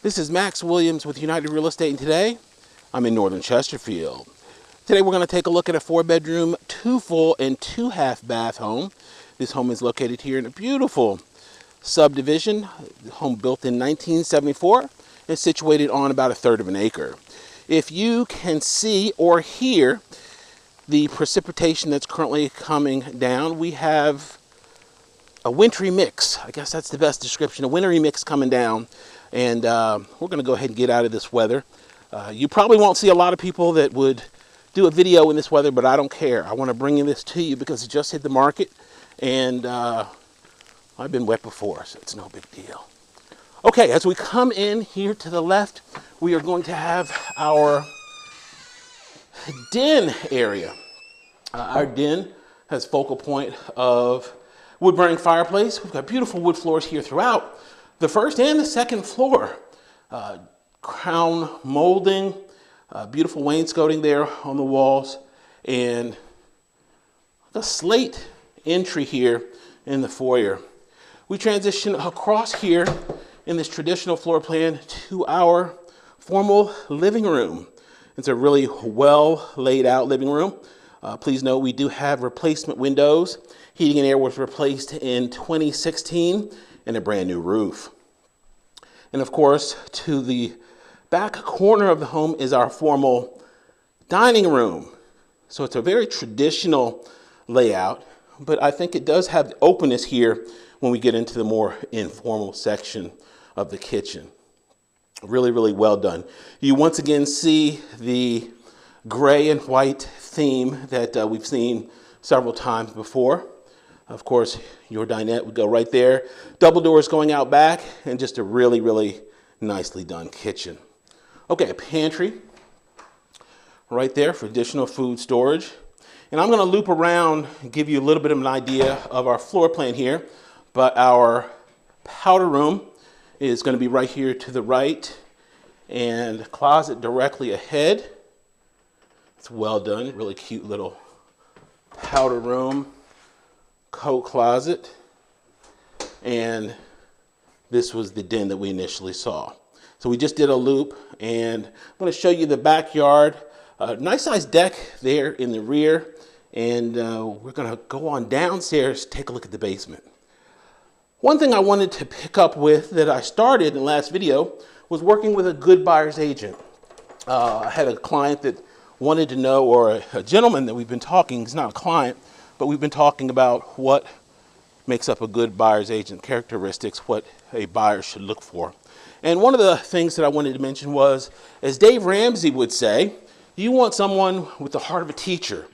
This is Max Williams with United Real Estate, and today I'm in northern Chesterfield. Today we're going to take a look at a 4-bedroom, 2 full and 2 half bath home. This home is located here in a beautiful subdivision. The home built in 1974 and situated on about 1/3 of an acre. If you can see or hear the precipitation that's currently coming down, we have a wintry mix. I guess that's the best description. A wintry mix coming down. And we're going to go ahead and get out of this weather. You probably won't see a lot of people that would do a video in this weather, but I don't care. I want to bring this to you because it just hit the market, and I've been wet before, so it's no big deal. Okay, as we come in here to the left, we are going to have our den area. Our den has focal point of wood-burning fireplace. We've got beautiful wood floors here throughout the first and the second floor. Crown molding, beautiful wainscoting there on the walls, and the slate entry here in the foyer. We transition across here in this traditional floor plan to our formal living room. It's a really well laid out living room. Please note we do have replacement windows. Heating and air was replaced in 2016 and a brand new roof. And of course, to the back corner of the home is our formal dining room. So it's a very traditional layout, but I think it does have the openness here when we get into the more informal section of the kitchen. Really, really well done. You once again see the gray and white theme that we've seen several times before. Of course, your dinette would go right there. Double doors going out back, and just a really, really nicely done kitchen. Okay, a pantry right there for additional food storage. And I'm going to loop around and give you a little bit of an idea of our floor plan here. But our powder room is going to be right here to the right, and closet directly ahead. It's well done, really cute little powder room. Coat closet, and this was the den that we initially saw. So we just did a loop, and I'm going to show you the backyard. Nice sized deck there in the rear, and we're going to go on downstairs, take a look at the basement. One thing I wanted to pick up with that I started in the last video was working with a good buyer's agent. I had a client that wanted to know, or a gentleman that we've been talking, he's not a client, but we've been talking about what makes up a good buyer's agent, characteristics, what a buyer should look for. And one of the things that I wanted to mention was, as Dave Ramsey would say, you want someone with the heart of a teacher.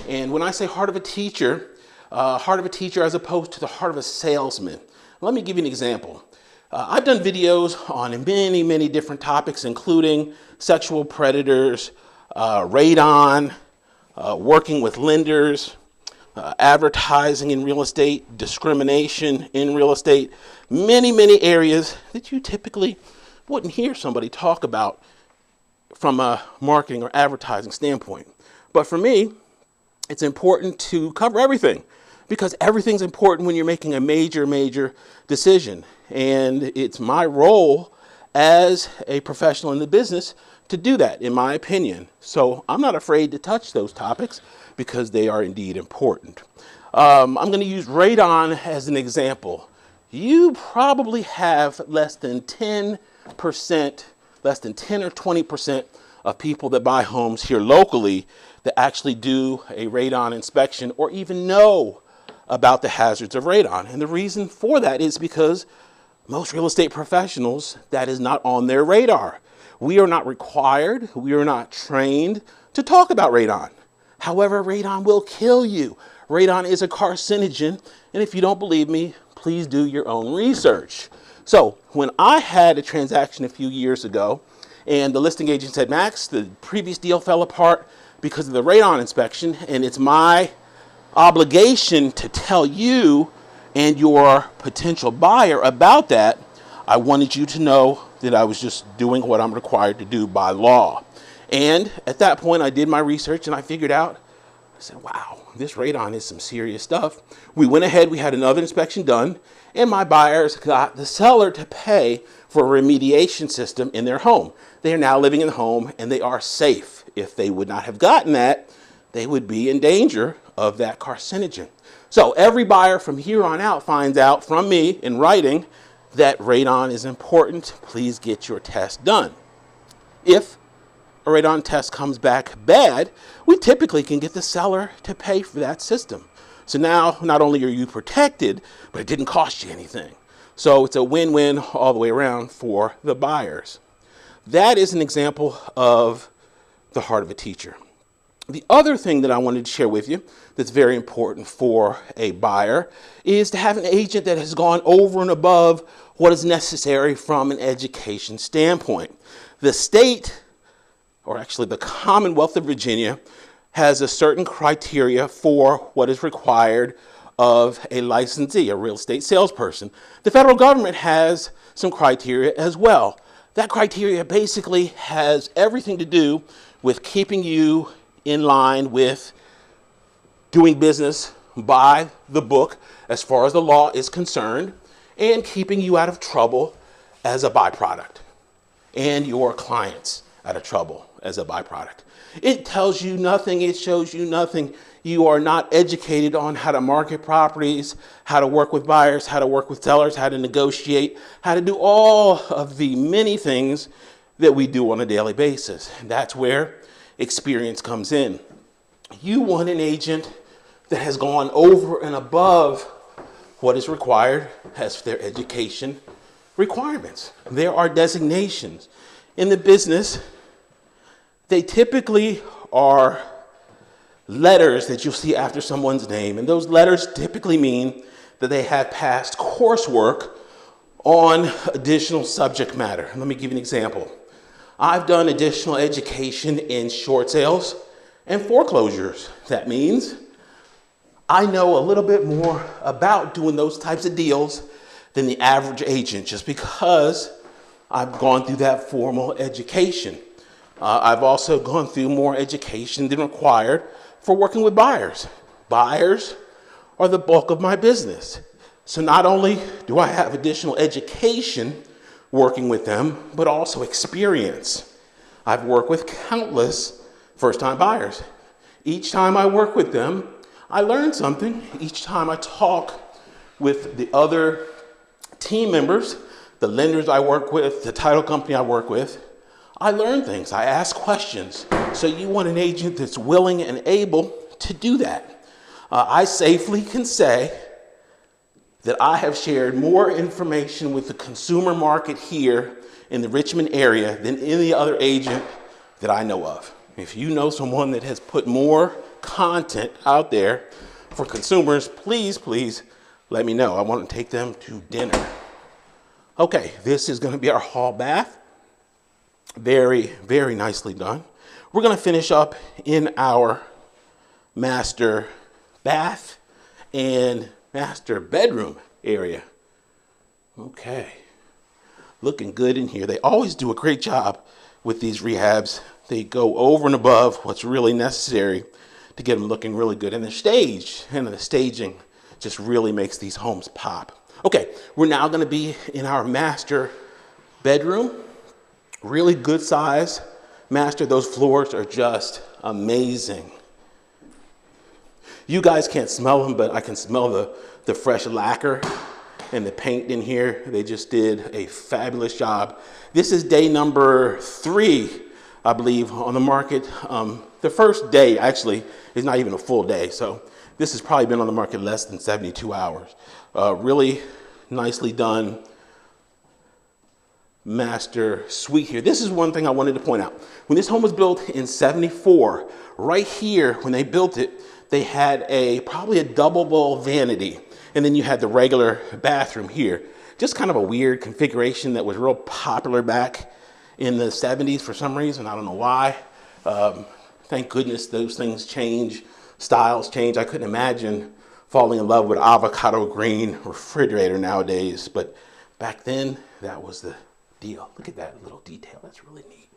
And when I say heart of a teacher as opposed to the heart of a salesman. Let me give you an example. I've done videos on many, many different topics, including sexual predators, radon, working with lenders, advertising in real estate, discrimination in real estate, many, many areas that you typically wouldn't hear somebody talk about from a marketing or advertising standpoint. But for me, it's important to cover everything, because everything's important when you're making a major, major decision. And it's my role as a professional in the business to do that, in my opinion. So I'm not afraid to touch those topics because they are indeed important. I'm going to use radon as an example. You probably have less than 10% or 20% of people that buy homes here locally that actually do a radon inspection or even know about the hazards of radon. And the reason for that is because most real estate professionals, that is not on their radar. We are not required, we are not trained to talk about radon. However, radon will kill you. Radon is a carcinogen, and if you don't believe me, please do your own research. So when I had a transaction a few years ago, and the listing agent said, Max, the previous deal fell apart because of the radon inspection, and it's my obligation to tell you and your potential buyer about that, I wanted you to know that I was just doing what I'm required to do by law. And at that point, I did my research and I figured out I said, wow, this radon is some serious stuff. We went ahead, we had another inspection done, and my buyers got the seller to pay for a remediation system in their home. They are now living in the home and they are safe. If they would not have gotten that, they would be in danger of that carcinogen. So every buyer from here on out finds out from me in writing that radon is important. Please get your test done. If a radon test comes back bad, we typically can get the seller to pay for that system. So now not only are you protected, but it didn't cost you anything. So it's a win-win all the way around for the buyers. That is an example of the heart of a teacher. The other thing that I wanted to share with you that's very important for a buyer is to have an agent that has gone over and above what is necessary from an education standpoint. The state, or actually the Commonwealth of Virginia, has a certain criteria for what is required of a licensee, a real estate salesperson. The federal government has some criteria as well. That criteria basically has everything to do with keeping you in line with doing business by the book as far as the law is concerned, and keeping you out of trouble as a byproduct, and your clients out of trouble as a byproduct. It tells you nothing, it shows you nothing. You are not educated on how to market properties, how to work with buyers, how to work with sellers, how to negotiate, how to do all of the many things that we do on a daily basis. And that's where experience comes in. You want an agent that has gone over and above what is required as their education requirements. There are designations. In the business, they typically are letters that you'll see after someone's name, and those letters typically mean that they have passed coursework on additional subject matter. Let me give you an example. I've done additional education in short sales and foreclosures. That means I know a little bit more about doing those types of deals than the average agent, just because I've gone through that formal education. I've also gone through more education than required for working with buyers. Buyers are the bulk of my business. So not only do I have additional education working with them, but also experience. I've worked with countless first-time buyers. Each time I work with them, I learn something. Each time I talk with the other team members, the lenders I work with, the title company I work with, I learn things. I ask questions. So you want an agent that's willing and able to do that. I safely can say that I have shared more information with the consumer market here in the Richmond area than any other agent that I know of. If you know someone that has put more content out there for consumers, please, please let me know. I want to take them to dinner. Okay, this is going to be our hall bath. Very, very nicely done. We're going to finish up in our master bath and master bedroom area. Okay, looking good in here. They always do a great job with these rehabs. They go over and above what's really necessary to get them looking really good. And the staging just really makes these homes pop. Okay, we're now going to be in our master bedroom. Really good size master. Those floors are just amazing. You guys can't smell them, but I can smell the fresh lacquer and the paint in here. They just did a fabulous job. This is day number 3, I believe, on the market. The first day actually is not even a full day, so this has probably been on the market less than 72 hours. Really nicely done master suite here. This is one thing I wanted to point out. When this home was built in 74, right here when they built it, they had probably a double bowl vanity, and then you had the regular bathroom here. Just kind of a weird configuration that was real popular back in the 70s for some reason. I don't know why. Thank goodness those things change, styles change. I couldn't imagine falling in love with an avocado green refrigerator nowadays, but back then that was the deal. Look at that little detail. That's really neat.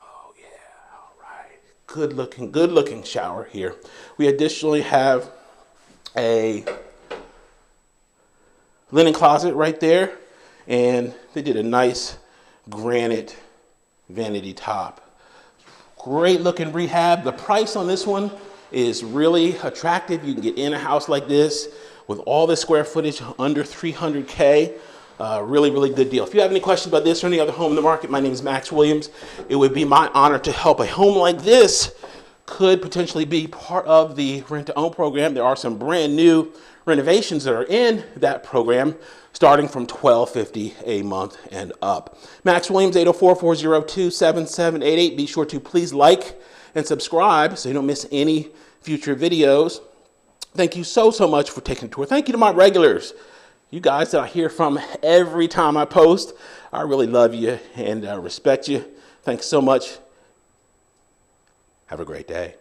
Oh yeah, all right, good looking shower here. We additionally have a linen closet right there, and they did a nice granite vanity top. Great looking rehab. The price on this one is really attractive. You can get in a house like this with all this square footage under 300K. Really good deal. If you have any questions about this or any other home in the market, my name is Max Williams. It would be my honor to help. A home like this could potentially be part of the rent-to-own program. There are some brand new renovations that are in that program, starting from $1,250 a month and up. Max Williams, 804-402-7788. Be sure to please like and subscribe so you don't miss any future videos. Thank you so much for taking a tour. Thank you to my regulars, you guys that I hear from every time I post. I really love you and respect you. Thanks so much. Have a great day.